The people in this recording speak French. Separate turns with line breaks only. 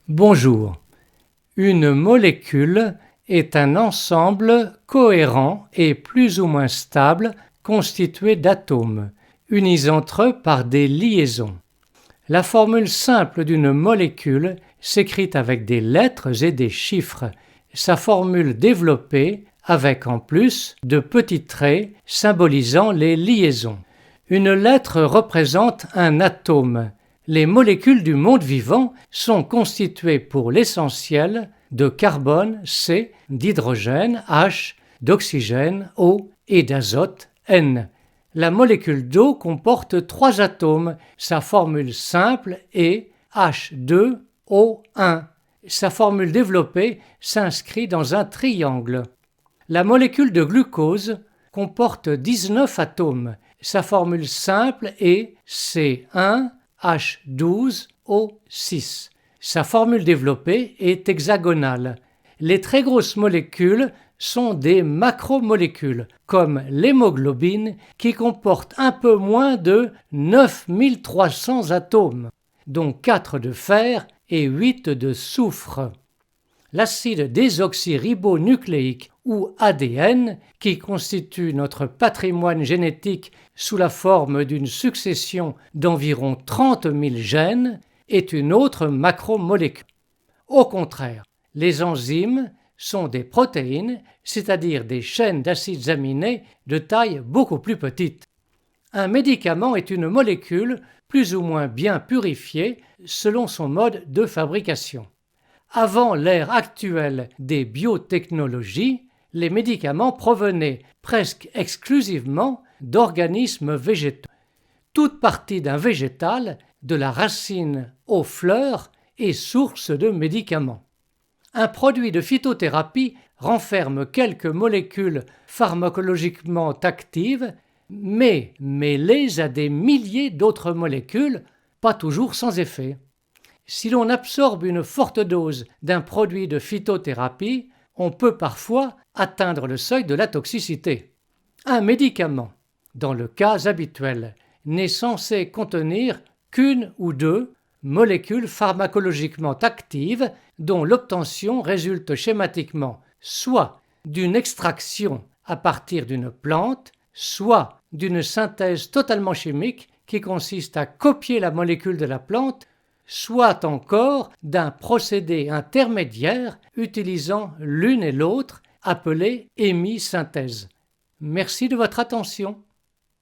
Bonjour. Une molécule est un ensemble cohérent et plus ou moins stable constitué d'atomes, unis entre eux par des liaisons. La formule simple d'une molécule s'écrit avec des lettres et des chiffres, sa formule développée avec en plus de petits traits symbolisant les liaisons. Une lettre représente un atome. Les molécules du monde vivant sont constituées pour l'essentiel de carbone C, d'hydrogène H, d'oxygène O et d'azote N. La molécule d'eau comporte 3 atomes. Sa formule simple est H2O1. Sa formule développée s'inscrit dans un triangle. La molécule de glucose comporte 19 atomes. Sa formule simple est C1H12O6. Sa formule développée est hexagonale. Les très grosses molécules sont des macromolécules, comme l'hémoglobine qui comporte un peu moins de 9300 atomes, dont 4 de fer et 8 de soufre. L'acide désoxyribonucléique ou ADN, qui constitue notre patrimoine génétique sous la forme d'une succession d'environ 30 000 gènes, est une autre macromolécule. Au contraire, les enzymes sont des protéines, c'est-à-dire des chaînes d'acides aminés de taille beaucoup plus petite. Un médicament est une molécule plus ou moins bien purifiée selon son mode de fabrication. Avant l'ère actuelle des biotechnologies, les médicaments provenaient presque exclusivement d'organismes végétaux. Toute partie d'un végétal, de la racine aux fleurs, est source de médicaments. Un produit de phytothérapie renferme quelques molécules pharmacologiquement actives, mais mêlées à des milliers d'autres molécules, pas toujours sans effet. Si l'on absorbe une forte dose d'un produit de phytothérapie, on peut parfois atteindre le seuil de la toxicité. Un médicament, dans le cas habituel, n'est censé contenir qu'une ou deux molécules pharmacologiquement actives dont l'obtention résulte schématiquement soit d'une extraction à partir d'une plante, soit d'une synthèse totalement chimique qui consiste à copier la molécule de la plante, soit encore d'un procédé intermédiaire utilisant l'une et l'autre appelé hémisynthèse. Merci de votre attention.